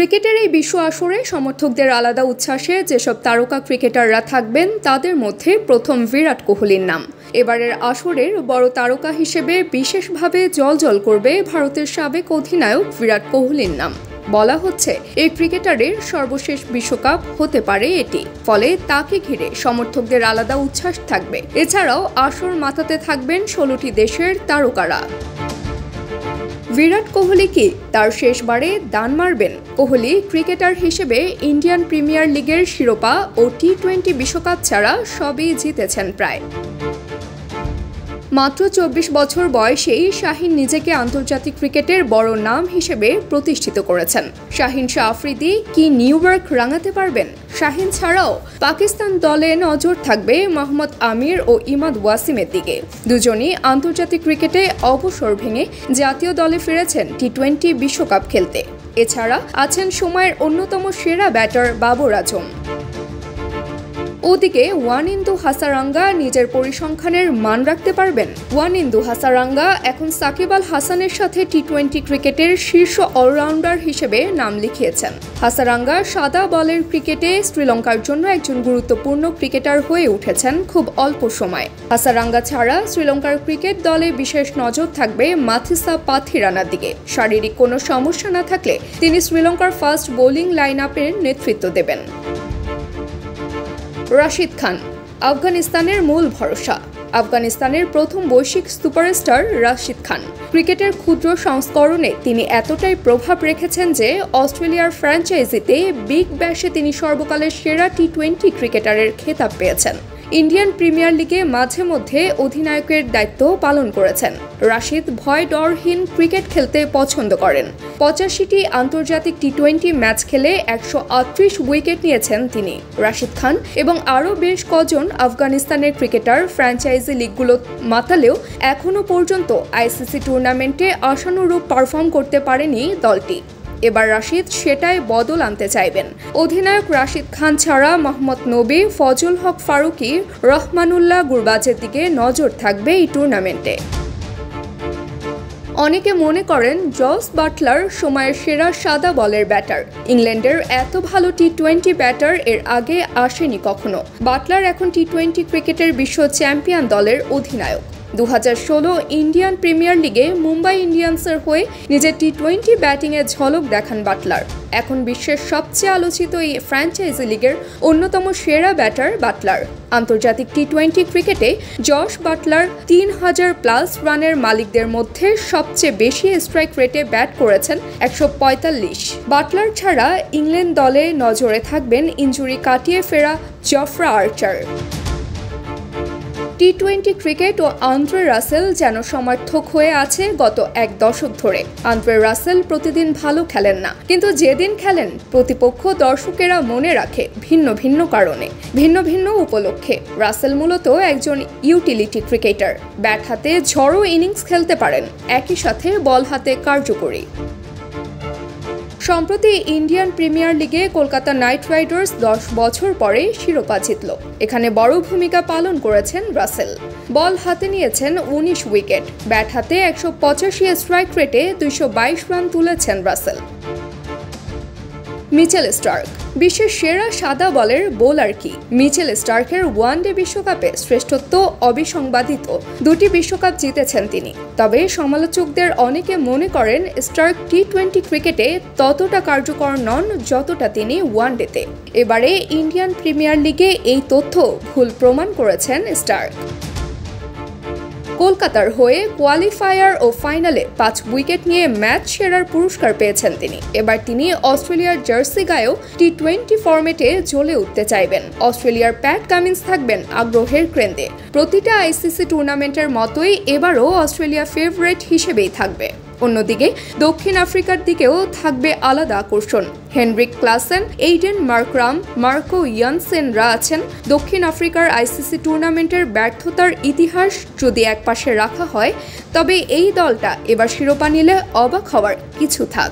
ক্রিকেটের এই বিশ্ব আসরে সমর্থকদের আলাদা উচ্ছ্বাসে যেসব তারকা ক্রিকেটাররা থাকবেন তাদের মধ্যে প্রথম বিরাট কোহলির নাম। এবারের আসরের বড় তারকা হিসেবে বিশেষভাবে জ্বলজ্বল করবে ভারতের সাবেক অধিনায়ক বিরাট কোহলির নাম। বলা হচ্ছে এই ক্রিকেটারের সর্বশেষ বিশ্বকাপ হতে পারে এটি, ফলে তাকে ঘিরে সমর্থকদের আলাদা উচ্ছ্বাস থাকবে। এছাড়াও আসর মাতাতে থাকবেন 16টি দেশের তারকারা। বিরাট কোহলি কি তার শেষবারে দান মারবেন? কোহলি ক্রিকেটার হিসেবে ইন্ডিয়ান প্রিমিয়ার লিগের শিরোপা ও টি-20 বিশ্বকাপ ছাড়া সবই জিতেছেন প্রায়। মাত্র 24 বছর বয়সেই শাহিন নিজেকে আন্তর্জাতিক ক্রিকেটের বড় নাম হিসেবে প্রতিষ্ঠিত করেছেন। শাহিন শাহ আফ্রিদি কি নিউইয়র্ক রাঙাতে পারবেন? শাহিন ছাড়াও পাকিস্তান দলে নজর থাকবে মোহাম্মদ আমির ও ইমাদ ওয়াসিমের দিকে। দুজনই আন্তর্জাতিক ক্রিকেটে অবসর ভেঙে জাতীয় দলে ফিরেছেন টি-20 বিশ্বকাপ খেলতে। এছাড়া আছেন সময়ের অন্যতম সেরা ব্যাটার বাবর আজম। ওদিকে ওয়ানিন্দু হাসারাঙ্গা নিজের পরিসংখ্যানের মান রাখতে পারবেন। ওয়ানিন্দু হাসারাঙ্গা এখন সাকিব আল হাসানের সাথে টি-20 ক্রিকেটের শীর্ষ অলরাউন্ডার হিসেবে নাম লিখিয়েছেন। হাসারাঙ্গা সাদা বলের ক্রিকেটে শ্রীলঙ্কার জন্য একজন গুরুত্বপূর্ণ ক্রিকেটার হয়ে উঠেছেন খুব অল্প সময়ে। হাসারাঙ্গা ছাড়া শ্রীলঙ্কার ক্রিকেট দলে বিশেষ নজর থাকবে মাথিসা পাথিরানার দিকে। শারীরিক কোনো সমস্যা না থাকলে তিনি শ্রীলঙ্কার ফাস্ট বোলিং লাইন আপের নেতৃত্ব দেবেন। রাশিদ খান আফগানিস্তানের মূল ভরসা। আফগানিস্তানের প্রথম বৈশ্বিক সুপারস্টার রাশিদ খান। ক্রিকেটের ক্ষুদ্র সংস্করণে তিনি এতটাই প্রভাব রেখেছেন যে অস্ট্রেলিয়ার ফ্র্যাঞ্চাইজিতে বিগ ব্যাশে তিনি সর্বকালের সেরা টি-20 ক্রিকেটারের খেতাব পেয়েছেন। ইন্ডিয়ান প্রিমিয়ার লিগে মাঝে মধ্যে অধিনায়কের দায়িত্ব পালন করেছেন। রাশিদ ভয় ডরহীন ক্রিকেট খেলতে পছন্দ করেন। 85টি আন্তর্জাতিক টি-20 ম্যাচ খেলে 138 উইকেট নিয়েছেন তিনি। রাশিদ খান এবং আরও বেশ কজন আফগানিস্তানের ক্রিকেটার ফ্র্যাঞ্চাইজি লিগগুলো মাতালেও এখনও পর্যন্ত আইসিসি টুর্নামেন্টে আশানুরূপ পারফর্ম করতে পারেনি দলটি। এবার রাশিদ সেটাই বদল আনতে চাইবেন। অধিনায়ক রাশিদ খান ছাড়া মোহাম্মদ নবী, ফজল হক ফারুকী, রহমানুল্লাহ গুরবাজের দিকে নজর থাকবে এই টুর্নামেন্টে। অনেকে মনে করেন জস বাটলার সময়ের সেরা সাদা বলের ব্যাটার। ইংল্যান্ডের এত ভালো টি-20 ব্যাটার এর আগে আসেনি কখনো। বাটলার এখন টি-20 ক্রিকেটের বিশ্ব চ্যাম্পিয়ন দলের অধিনায়ক। 2016 ইন্ডিয়ান প্রিমিয়ার লিগে মুম্বাই ইন্ডিয়ান্সের হয়ে নিজের টি-20 ব্যাটিংয়ে ঝলক দেখান বাটলার। এখন বিশ্বের সবচেয়ে আলোচিত এই ফ্র্যাঞ্চাইজি লিগের অন্যতম সেরা ব্যাটার বাটলার। আন্তর্জাতিক টি-20 ক্রিকেটে জস বাটলার 3000+ রানের মালিকদের মধ্যে সবচেয়ে বেশি স্ট্রাইক রেটে ব্যাট করেছেন 145। বাটলার ছাড়া ইংল্যান্ড দলে নজরে থাকবেন ইনজুরি কাটিয়ে ফেরা জফরা আর্চার। টি-20 ক্রিকেট ও আন্দ্রে রাসেল যেন সমর্থক হয়ে আছে গত এক দশক ধরে। আন্দ্রে রাসেল প্রতিদিন ভালো খেলেন না, কিন্তু যেদিন খেলেন প্রতিপক্ষ দর্শকেরা মনে রাখে ভিন্ন ভিন্ন কারণে, ভিন্ন ভিন্ন উপলক্ষে। রাসেল মূলত একজন ইউটিলিটি ক্রিকেটার। ব্যাট হাতে ঝড়ো ইনিংস খেলতে পারেন, একই সাথে বল হাতে কার্যকরী। সম্প্রতি ইন্ডিয়ান প্রিমিয়ার লিগে কলকাতা নাইট রাইডার্স 10 বছর পরে শিরোপা জিতল। এখানে বড় ভূমিকা পালন করেছেন রাসেল। বল হাতে নিয়েছেন 19 উইকেট। ব্যাট হাতে 185 স্ট্রাইক রেটে 222 রান তুলেছেন রাসেল। মিচেল স্টার্ক বিশ্বের সেরা সাদা বলের বোলার কি? মিচেল স্টার্কের ওয়ানডে বিশ্বকাপে শ্রেষ্ঠত্ব অবিসংবাদিত। 2টি বিশ্বকাপ জিতেছেন তিনি। তবে সমালোচকদের অনেকে মনে করেন স্টার্ক টি-20 ক্রিকেটে ততটা কার্যকর নন যতটা তিনি ওয়ানডেতে। এবারে ইন্ডিয়ান প্রিমিয়ার লিগে এই তথ্য ভুল প্রমাণ করেছেন স্টার্ক। কলকাতার হয়ে কোয়ালিফায়ার ও ফাইনালে 5 উইকেট নিয়ে ম্যাচ সেরার পুরস্কার পেয়েছেন তিনি। এবার তিনি অস্ট্রেলিয়ার জার্সি গায়েও টি-20 ফরম্যাটে জ্বলে উঠতে চাইবেন। অস্ট্রেলিয়ার প্যাট কামিন্স থাকবেন আগ্রহের কেন্দ্রে। প্রতিটা আইসিসি টুর্নামেন্টের মতোই এবারও অস্ট্রেলিয়া ফেভারিট হিসেবেই থাকবে। অন্যদিকে দক্ষিণ আফ্রিকার দিকেও থাকবে আলাদা আকর্ষণ। Heinrich Klaasen, Aiden Markram, Marco ইয়ানসেনরা আছেন। দক্ষিণ আফ্রিকার আইসিসি টুর্নামেন্টের ব্যর্থতার ইতিহাস যদি একপাশে রাখা হয়, তবে এই দলটা এবার শিরোপা নিলে অবাক হওয়ার কিছু থাক।